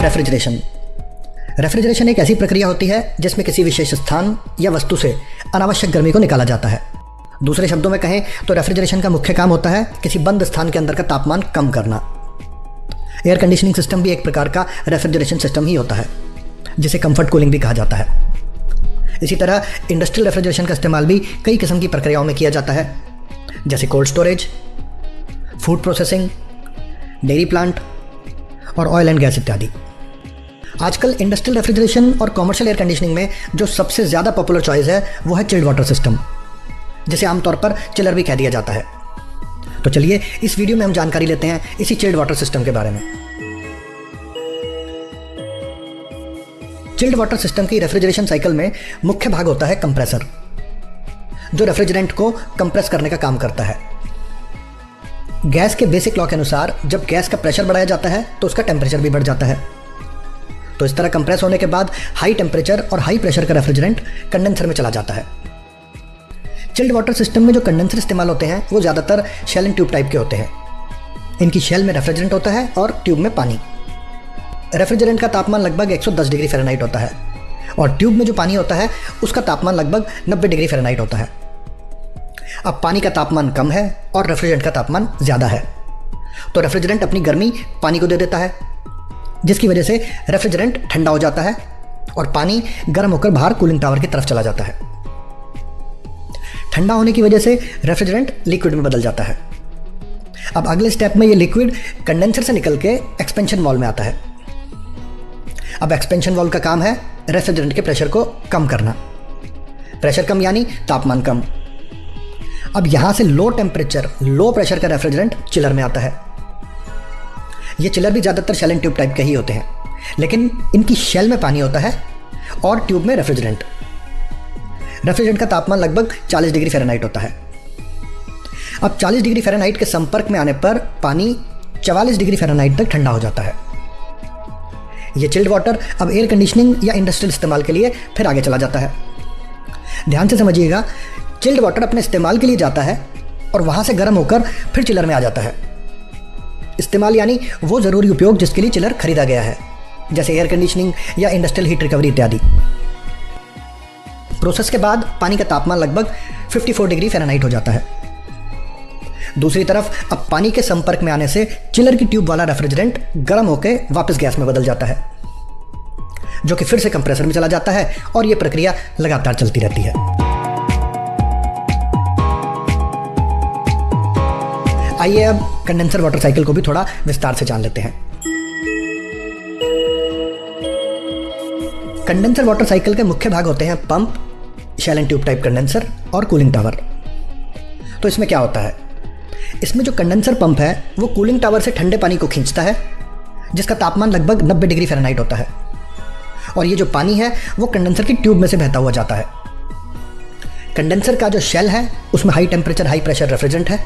Refrigeration. Refrigeration एक ऐसी प्रक्रिया होती है जिसमें किसी विशेष स्थान या वस्तु से अनावश्यक गर्मी को निकाला जाता है। दूसरे शब्दों में कहें तो रेफ्रिजरेशन का मुख्य काम होता है किसी बंद स्थान के अंदर का तापमान कम करना। एयर कंडीशनिंग सिस्टम भी एक प्रकार का रेफ्रिजरेशन सिस्टम ही होता है, जिसे कंफर्ट कूलिंग भी कहा जाता है। इसी तरह इंडस्ट्रियल रेफ्रिजरेशन का इस्तेमाल भी कई किस्म की प्रक्रियाओं में किया जाता है, जैसे cold storage, food processing, dairy plant और ऑयल एंड गैस इत्यादि। आजकल इंडस्ट्रियल रेफ्रिजरेशन और कॉमर्शियल एयर कंडीशनिंग में जो सबसे ज़्यादा पॉपुलर चॉइस है वो है चिल्ड वाटर सिस्टम, जिसे आमतौर पर चिलर भी कह दिया जाता है। तो चलिए इस वीडियो में हम जानकारी लेते हैं इसी चिल्ड वाटर सिस्टम के बारे में। चिल्ड वाटर सिस्टम की रेफ्रिजरेशन साइकिल में मुख्य भाग होता है कंप्रेसर, जो रेफ्रिजरेंट को कंप्रेस करने का काम करता है। गैस के बेसिक लॉ के अनुसार जब गैस का प्रेशर बढ़ाया जाता है तो उसका टेम्परेचर भी बढ़ जाता है। तो इस तरह कंप्रेस होने के बाद हाई टेम्परेचर और हाई प्रेशर का रेफ्रिजरेंट कंडेंसर में चला जाता है। चिल्ड वाटर सिस्टम में जो कंडेंसर इस्तेमाल होते हैं वो ज़्यादातर शेल एंड ट्यूब टाइप के होते हैं। इनकी शेल में रेफ्रिजरेंट होता है और ट्यूब में पानी। रेफ्रिजरेंट का तापमान लगभग 110 डिग्री फ़ारेनहाइट होता है और ट्यूब में जो पानी होता है उसका तापमान लगभग 90 डिग्री फ़ारेनहाइट होता है। अब पानी का तापमान कम है और रेफ्रिजरेंट का तापमान ज़्यादा है, तो रेफ्रिजरेंट अपनी गर्मी पानी को दे देता है, जिसकी वजह से रेफ्रिजरेंट ठंडा हो जाता है और पानी गर्म होकर बाहर कूलिंग टावर की तरफ चला जाता है। ठंडा होने की वजह से रेफ्रिजरेंट लिक्विड में बदल जाता है। अब अगले स्टेप में ये लिक्विड कंडेंसर से निकल के एक्सपेंशन वॉल्व में आता है। अब एक्सपेंशन वॉल्व का काम है रेफ्रिजरेंट के प्रेशर को कम करना। प्रेशर कम यानी तापमान कम। अब यहां से लो टेम्परेचर लो प्रेशर का रेफ्रिजरेंट चिलर में आता है। ये चिलर भी ज़्यादातर शेल एंड ट्यूब टाइप के ही होते हैं, लेकिन इनकी शेल में पानी होता है और ट्यूब में रेफ्रिजरेंट। रेफ्रिजरेंट का तापमान लगभग 40 डिग्री फ़ारेनहाइट होता है। अब 40 डिग्री फ़ारेनहाइट के संपर्क में आने पर पानी 44 डिग्री फ़ारेनहाइट तक ठंडा हो जाता है। ये चिल्ड वाटर अब एयर कंडीशनिंग या इंडस्ट्रियल इस्तेमाल के लिए फिर आगे चला जाता है। ध्यान से समझिएगा, चिल्ड वाटर अपने इस्तेमाल के लिए जाता है और वहाँ से गर्म होकर फिर चिलर में आ जाता है। इस्तेमाल यानी वो ज़रूरी उपयोग जिसके लिए चिलर खरीदा गया है, जैसे एयर कंडीशनिंग या इंडस्ट्रियल हीट रिकवरी इत्यादि। प्रोसेस के बाद पानी का तापमान लगभग 54 डिग्री फ़ारेनहाइट हो जाता है। दूसरी तरफ अब पानी के संपर्क में आने से चिलर की ट्यूब वाला रेफ्रिजरेंट गर्म होकर वापस गैस में बदल जाता है, जो कि फिर से कंप्रेसर में चला जाता है और यह प्रक्रिया लगातार चलती रहती है। आइए अब कंडेंसर वाटर साइकिल को भी थोड़ा विस्तार से जान लेते हैं। कंडेंसर वाटर साइकिल के मुख्य भाग होते हैं pump, shell and tube type condenser और कूलिंग टावर। तो इसमें क्या होता है? इसमें जो कंडेंसर पंप है वो कूलिंग टावर से ठंडे पानी को खींचता है, जिसका तापमान लगभग 90 डिग्री फ़ारेनहाइट होता है, और ये जो पानी है वो कंडेंसर की ट्यूब में से बहता हुआ जाता है। कंडेंसर का जो शेल है उसमें high temperature high pressure refrigerant है,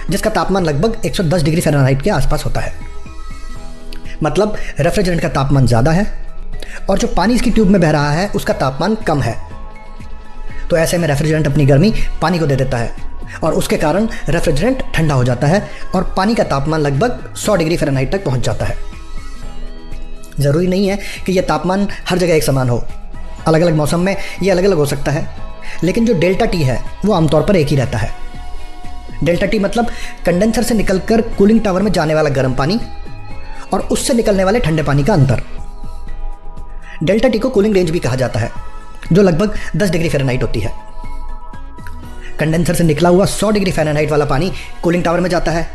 जिसका तापमान लगभग 110 डिग्री फ़ारेनहाइट के आसपास होता है। मतलब रेफ्रिजरेंट का तापमान ज़्यादा है और जो पानी इसकी ट्यूब में बह रहा है उसका तापमान कम है। तो ऐसे में रेफ्रिजरेंट अपनी गर्मी पानी को दे देता है और उसके कारण रेफ्रिजरेंट ठंडा हो जाता है और पानी का तापमान लगभग 100 डिग्री फ़ारेनहाइट तक पहुंच जाता है। ज़रूरी नहीं है कि यह तापमान हर जगह एक समान हो, अलग अलग मौसम में यह अलग अलग हो सकता है, लेकिन जो डेल्टा टी है वो आमतौर पर एक ही रहता है। डेल्टा टी मतलब कंडेंसर से निकलकर कूलिंग टावर में जाने वाला गर्म पानी और उससे निकलने वाले ठंडे पानी का अंतर। डेल्टा टी को कूलिंग रेंज भी कहा जाता है, जो लगभग 10 डिग्री फ़ारेनहाइट होती है। कंडेंसर से निकला हुआ 100 डिग्री फ़ारेनहाइट वाला पानी कूलिंग टावर में जाता है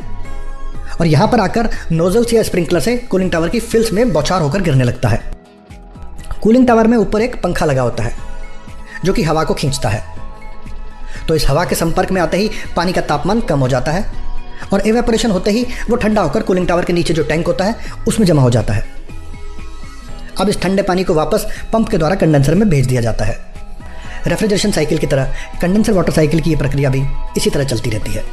और यहाँ पर आकर नोजल्स या स्प्रिंकलर से कूलिंग टावर की फिल्स में बौछार होकर गिरने लगता है। कूलिंग टावर में ऊपर एक पंखा लगा होता है जो कि हवा को खींचता है। तो इस हवा के संपर्क में आते ही पानी का तापमान कम हो जाता है और एवेपोरेशन होते ही वो ठंडा होकर कूलिंग टावर के नीचे जो टैंक होता है उसमें जमा हो जाता है। अब इस ठंडे पानी को वापस पंप के द्वारा कंडेंसर में भेज दिया जाता है। रेफ्रिजरेशन साइकिल की तरह कंडेंसर वाटर साइकिल की ये प्रक्रिया भी इसी तरह चलती रहती है।